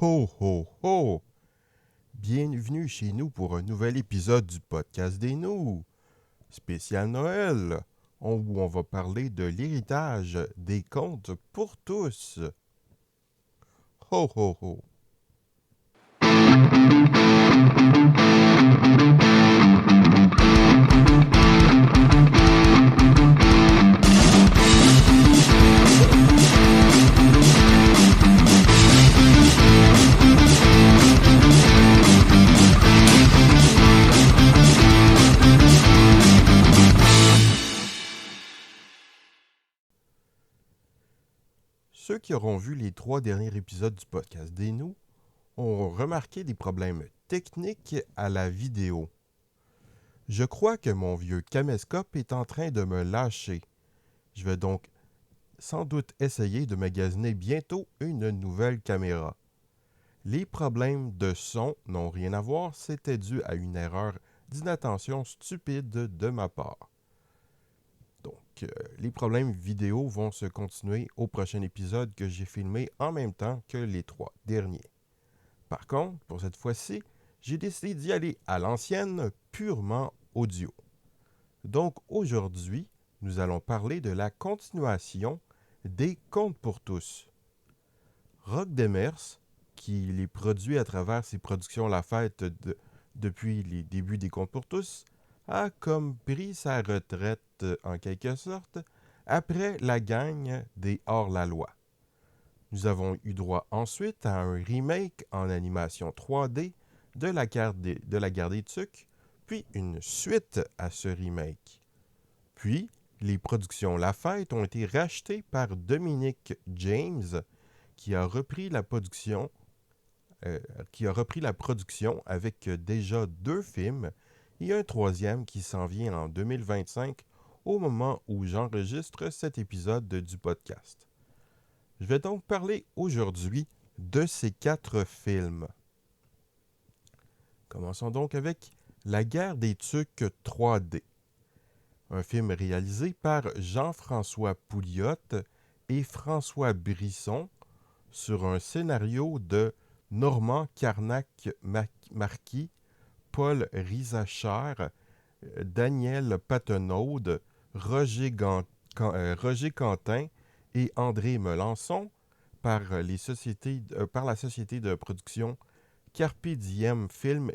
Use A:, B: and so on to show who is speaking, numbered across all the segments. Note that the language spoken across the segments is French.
A: Ho ho ho! Bienvenue chez nous pour un nouvel épisode du podcast des Nous, spécial Noël, où on va parler de l'héritage des contes pour tous. Ho ho ho! Ceux qui auront vu les 3 derniers épisodes du podcast des Nous ont remarqué des problèmes techniques à la vidéo. Je crois que mon vieux caméscope est en train de me lâcher. Je vais donc sans doute essayer de magasiner bientôt une nouvelle caméra. Les problèmes de son n'ont rien à voir, c'était dû à une erreur d'inattention stupide de ma part. Donc, les problèmes vidéo vont se continuer au prochain épisode que j'ai filmé en même temps que les 3 derniers. Par contre, pour cette fois-ci, j'ai décidé d'y aller à l'ancienne, purement audio. Donc, aujourd'hui, nous allons parler de la continuation des Contes pour tous. Roch Demers, qui les produit à travers ses productions La Fête depuis les débuts des Contes pour tous, a comme pris sa retraite, en quelque sorte, après la gagne des Hors-la-Loi. Nous avons eu droit ensuite à un remake en animation 3D de la Guerre des Tucs, puis une suite à ce remake. Puis, les productions La Fête ont été rachetées par Dominic James, qui a repris la production avec déjà 2 films et un 3e qui s'en vient en 2025 au moment où j'enregistre cet épisode du podcast. Je vais donc parler aujourd'hui de ces 4 films. Commençons donc avec La Guerre des Tucs 3D, un film réalisé par Jean-François Pouliot et François Brisson sur un scénario de Normand Carnac-Marquis, Paul Rizacher, Daniel Patenaude, Roger Quentin et André Melançon par la société de production Carpe Diem Film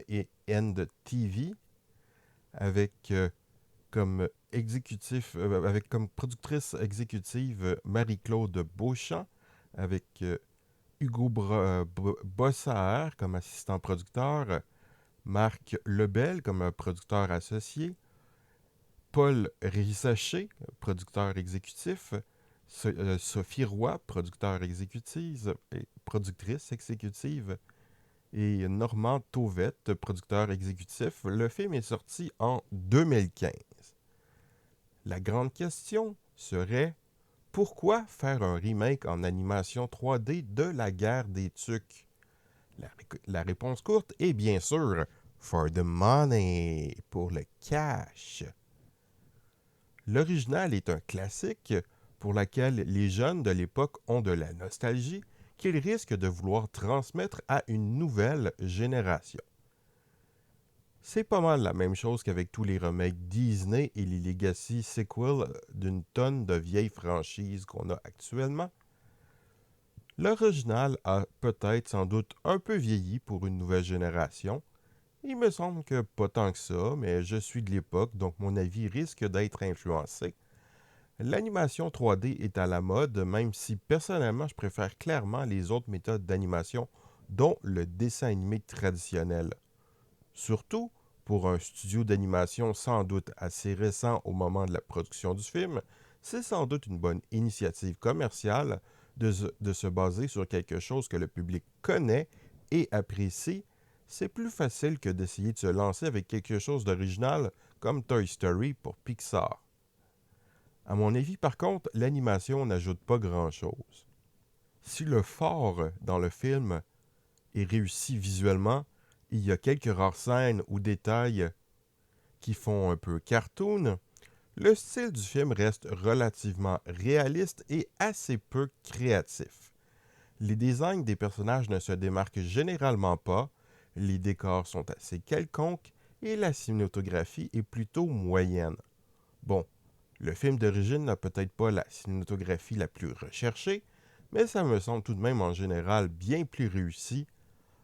A: and TV avec comme productrice exécutive Marie-Claude Beauchamp, avec Hugo Bossaer comme assistant producteur, Marc Lebel comme producteur associé, Paul Rizacher, producteur exécutif, Sophie Roy, productrice exécutive, et Normand Tauvette, producteur exécutif. Le film est sorti en 2015. La grande question serait: pourquoi faire un remake en animation 3D de La Guerre des Tucs? La réponse courte est bien sûr for the money, pour le cash. L'original est un classique pour lequel les jeunes de l'époque ont de la nostalgie qu'ils risquent de vouloir transmettre à une nouvelle génération. C'est pas mal la même chose qu'avec tous les remakes Disney et les legacy sequels d'une tonne de vieilles franchises qu'on a actuellement. L'original a peut-être sans doute un peu vieilli pour une nouvelle génération. Il me semble que pas tant que ça, mais je suis de l'époque, donc mon avis risque d'être influencé. L'animation 3D est à la mode, même si personnellement je préfère clairement les autres méthodes d'animation, dont le dessin animé traditionnel. Surtout, pour un studio d'animation sans doute assez récent au moment de la production du film, c'est sans doute une bonne initiative commerciale de se baser sur quelque chose que le public connaît et apprécie. C'est plus facile que d'essayer de se lancer avec quelque chose d'original comme Toy Story pour Pixar. À mon avis, par contre, l'animation n'ajoute pas grand-chose. Si le fort dans le film est réussi visuellement, il y a quelques rares scènes ou détails qui font un peu cartoon, le style du film reste relativement réaliste et assez peu créatif. Les designs des personnages ne se démarquent généralement pas, les décors sont assez quelconques et la cinématographie est plutôt moyenne. Bon, le film d'origine n'a peut-être pas la cinématographie la plus recherchée, mais ça me semble tout de même en général bien plus réussi,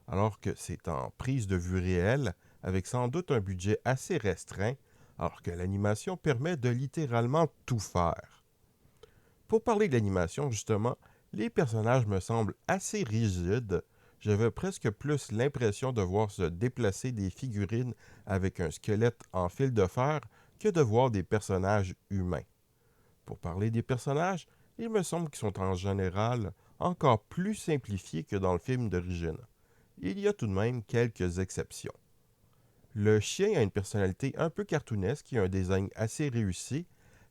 A: alors que c'est en prise de vue réelle, avec sans doute un budget assez restreint, alors que l'animation permet de littéralement tout faire. Pour parler de l'animation, justement, les personnages me semblent assez rigides. J'avais presque plus l'impression de voir se déplacer des figurines avec un squelette en fil de fer que de voir des personnages humains. Pour parler des personnages, il me semble qu'ils sont en général encore plus simplifiés que dans le film d'origine. Il y a tout de même quelques exceptions. Le chien a une personnalité un peu cartoonesque et un design assez réussi.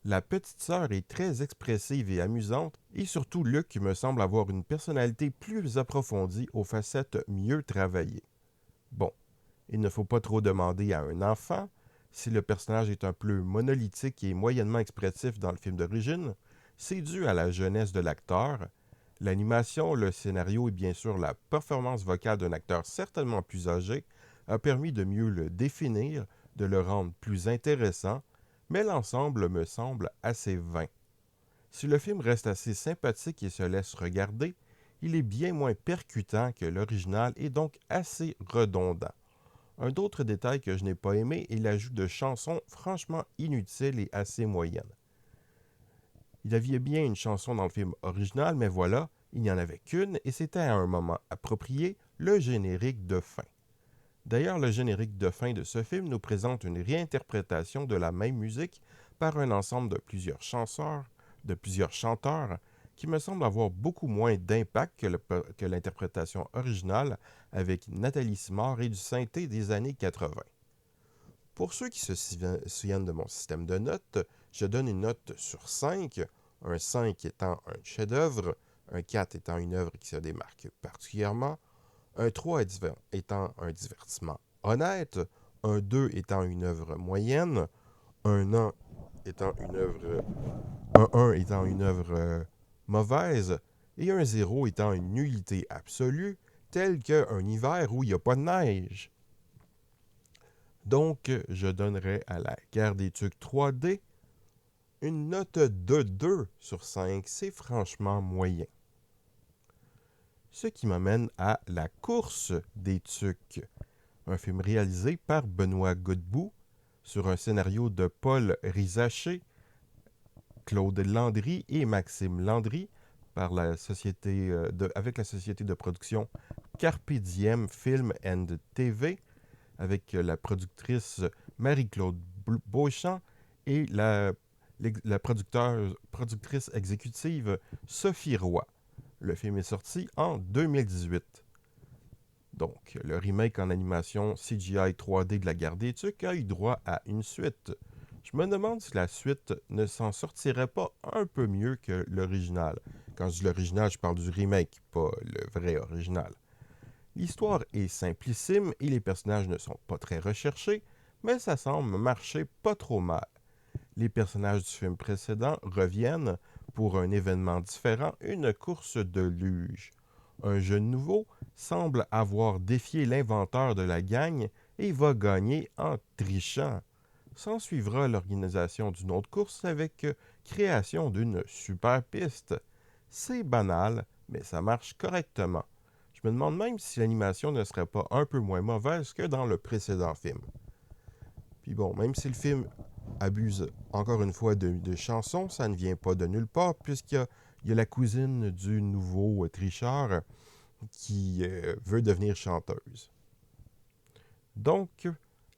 A: La petite sœur est très expressive et amusante, et surtout Luke me semble avoir une personnalité plus approfondie aux facettes mieux travaillées. Bon, il ne faut pas trop demander à un enfant. Si le personnage est un peu monolithique et moyennement expressif dans le film d'origine, c'est dû à la jeunesse de l'acteur. L'animation, le scénario et bien sûr la performance vocale d'un acteur certainement plus âgé a permis de mieux le définir, de le rendre plus intéressant, mais l'ensemble me semble assez vain. Si le film reste assez sympathique et se laisse regarder, il est bien moins percutant que l'original et donc assez redondant. Un autre détail que je n'ai pas aimé est l'ajout de chansons franchement inutiles et assez moyennes. Il y avait bien une chanson dans le film original, mais voilà, il n'y en avait qu'une et c'était à un moment approprié, le générique de fin. D'ailleurs, le générique de fin de ce film nous présente une réinterprétation de la même musique par un ensemble de plusieurs chanteurs, qui me semble avoir beaucoup moins d'impact que l'interprétation originale avec Nathalie Simard et du synthé des années 80. Pour ceux qui se souviennent de mon système de notes, je donne une note sur 5, un 5 étant un chef-d'œuvre, un 4 étant une œuvre qui se démarque particulièrement, un 3 étant un divertissement honnête, un 2 étant une œuvre moyenne, un 1 étant une œuvre, un 1 étant une œuvre mauvaise, et un 0 étant une nullité absolue, telle qu'un hiver où il n'y a pas de neige. Donc, je donnerais à la Guerre des Tucs 3D une note de 2 sur 5. C'est franchement moyen. Ce qui m'amène à La Course des Tucs, un film réalisé par Benoît Godbout sur un scénario de Paul Rizaché, Claude Landry et Maxime Landry par avec la société de production Carpe Diem Film and TV, avec la productrice Marie-Claude Beauchamp et la productrice exécutive Sophie Roy. Le film est sorti en 2018. Donc, le remake en animation CGI 3D de la Guerre des Tucs a eu droit à une suite. Je me demande si la suite ne s'en sortirait pas un peu mieux que l'original. Quand je dis l'original, je parle du remake, pas le vrai original. L'histoire est simplissime et les personnages ne sont pas très recherchés, mais ça semble marcher pas trop mal. Les personnages du film précédent reviennent pour un événement différent, une course de luge. Un jeune nouveau semble avoir défié l'inventeur de la gang et va gagner en trichant. S'en suivra l'organisation d'une autre course avec création d'une super piste. C'est banal, mais ça marche correctement. Je me demande même si l'animation ne serait pas un peu moins mauvaise que dans le précédent film. Puis bon, même si le film abuse encore une fois de chansons, ça ne vient pas de nulle part, il y a la cousine du nouveau tricheur qui veut devenir chanteuse. Donc,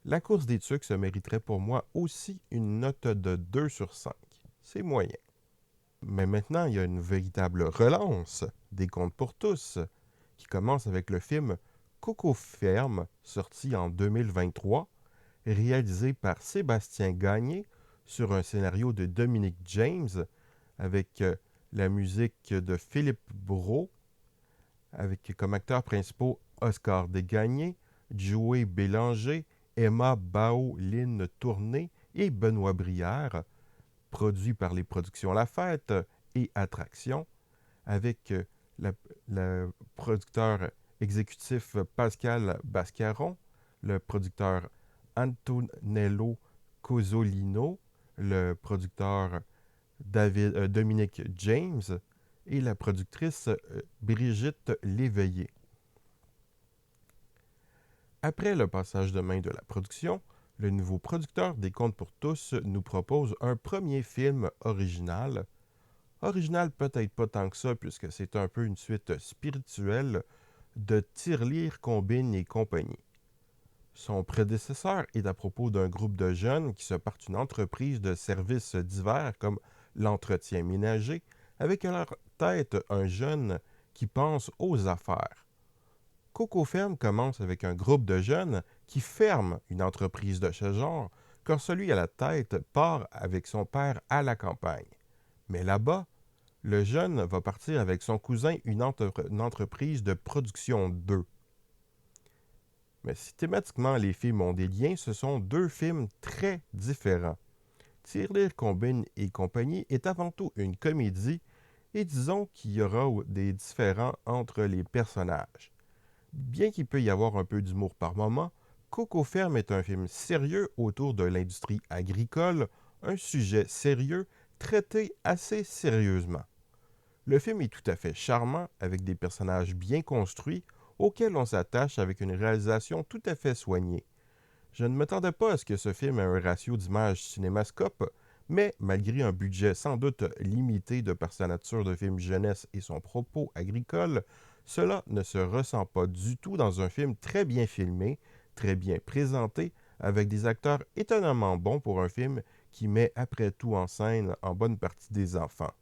A: la course des tucs se mériterait pour moi aussi une note de 2 sur 5. C'est moyen. Mais maintenant, il y a une véritable relance des Contes pour tous, qui commence avec le film Coco Ferme, sorti en 2023, réalisé par Sébastien Gagné sur un scénario de Dominique James, avec la musique de Philippe Brault, avec comme acteurs principaux Oscar Desgagnés, Joey Bélanger, Emma Bao-Lynne Tourné et Benoît Brière, produit par les productions La Fête et Attraction, avec la- le producteur exécutif Pascal Bascaron, le producteur Antonello Cozzolino, le producteur Dominique James et la productrice Brigitte Léveillé. Après le passage de main de la production, le nouveau producteur des Contes pour tous nous propose un premier film original. Original peut-être pas tant que ça, puisque c'est un peu une suite spirituelle de Tirelire Combine et compagnie. Son prédécesseur est à propos d'un groupe de jeunes qui se partent une entreprise de services divers comme l'entretien ménager, avec à leur tête un jeune qui pense aux affaires. Coco Ferme commence avec un groupe de jeunes qui ferment une entreprise de ce genre, car celui à la tête part avec son père à la campagne. Mais là-bas, le jeune va partir avec son cousin une entreprise de production d'œufs. Mais si thématiquement les films ont des liens, ce sont deux films très différents. Tirelire Combine et compagnie est avant tout une comédie et disons qu'il y aura des différends entre les personnages. Bien qu'il peut y avoir un peu d'humour par moment, Coco Ferme est un film sérieux autour de l'industrie agricole, un sujet sérieux traité assez sérieusement. Le film est tout à fait charmant, avec des personnages bien construits, auxquels on s'attache avec une réalisation tout à fait soignée. Je ne m'attendais pas à ce que ce film ait un ratio d'image cinémascope, mais malgré un budget sans doute limité de par sa nature de film jeunesse et son propos agricole, cela ne se ressent pas du tout dans un film très bien filmé, très bien présenté, avec des acteurs étonnamment bons pour un film qui met après tout en scène en bonne partie des enfants.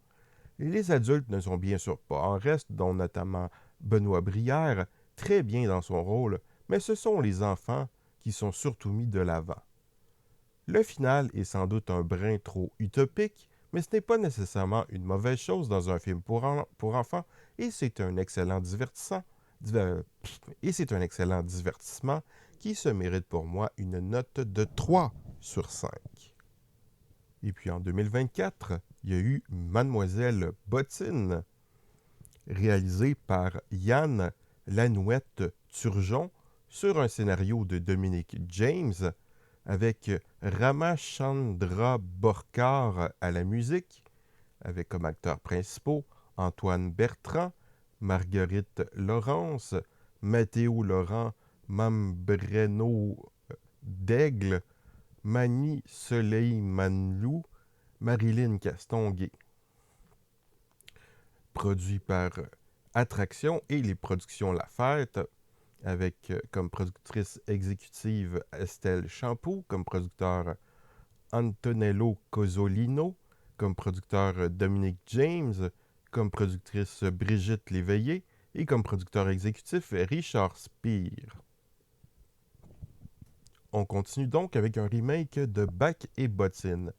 A: Les adultes ne sont bien sûr pas en reste, dont notamment Benoît Brière, très bien dans son rôle, mais ce sont les enfants qui sont surtout mis de l'avant. Le final est sans doute un brin trop utopique, mais ce n'est pas nécessairement une mauvaise chose dans un film pour enfants, et c'est un excellent et c'est un excellent divertissement qui se mérite pour moi une note de 3 sur 5. Et puis en 2024, il y a eu Mademoiselle Bottine, réalisé par Yann Lanouette-Turgeon sur un scénario de Dominique James, avec Ramachandra Borkar à la musique, avec comme acteurs principaux Antoine Bertrand, Marguerite Laurence, Mathéo Laurent Mambreno d'Aigle, Mani Soleil Manlou, Marilyn Castonguay. Produit par Attraction et les productions La Fête, avec comme productrice exécutive Estelle Champoux, comme producteur Antonello Cozzolino, comme producteur Dominique James, comme productrice Brigitte Léveillé et comme producteur exécutif Richard Spire. On continue donc avec un remake de Bac et Bottine.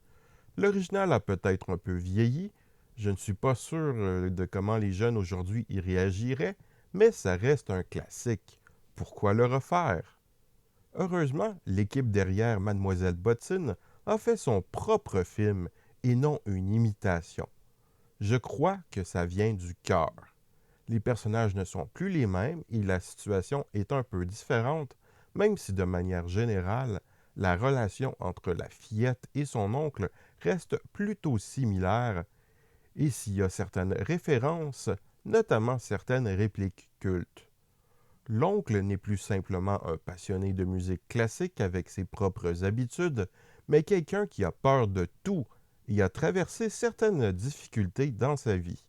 A: L'original a peut-être un peu vieilli, je ne suis pas sûr de comment les jeunes aujourd'hui y réagiraient, mais ça reste un classique. Pourquoi le refaire? Heureusement, l'équipe derrière Mademoiselle Bottine a fait son propre film et non une imitation. Je crois que ça vient du cœur. Les personnages ne sont plus les mêmes et la situation est un peu différente, même si de manière générale, la relation entre la fillette et son oncle reste plutôt similaire, et s'il y a certaines références, notamment certaines répliques cultes. L'oncle n'est plus simplement un passionné de musique classique avec ses propres habitudes, mais quelqu'un qui a peur de tout et a traversé certaines difficultés dans sa vie.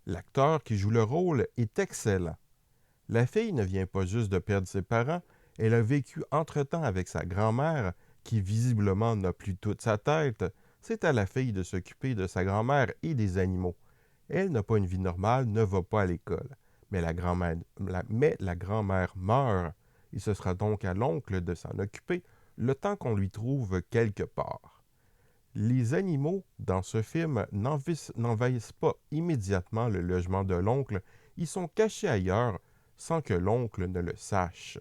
A: L'acteur qui joue le rôle est excellent. La fille ne vient pas juste de perdre ses parents, elle a vécu entre-temps avec sa grand-mère, qui visiblement n'a plus toute sa tête. C'est à la fille de s'occuper de sa grand-mère et des animaux. Elle n'a pas une vie normale, ne va pas à l'école. Mais la grand-mère meurt, et ce sera donc à l'oncle de s'en occuper le temps qu'on lui trouve quelque part. Les animaux, dans ce film, n'envahissent pas immédiatement le logement de l'oncle, ils sont cachés ailleurs sans que l'oncle ne le sache.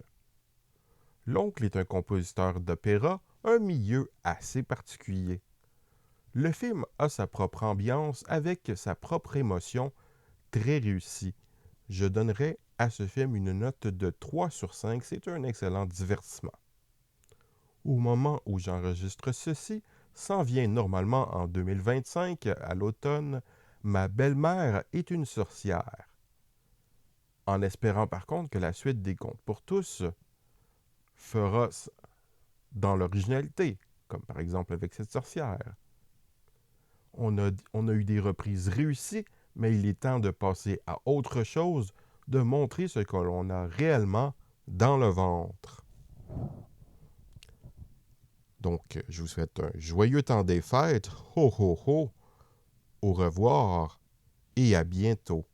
A: L'oncle est un compositeur d'opéra, un milieu assez particulier. Le film a sa propre ambiance avec sa propre émotion très réussie. je donnerais à ce film une note de 3 sur 5. C'est un excellent divertissement. Au moment où j'enregistre ceci, s'en vient normalement en 2025, à l'automne, Ma belle-mère est une sorcière. En espérant par contre que la suite des Contes pour tous fera dans l'originalité, comme par exemple avec cette sorcière. On a eu des reprises réussies, mais il est temps de passer à autre chose, de montrer ce que l'on a réellement dans le ventre. Donc, je vous souhaite un joyeux temps des fêtes. Ho ho ho! Au revoir et à bientôt.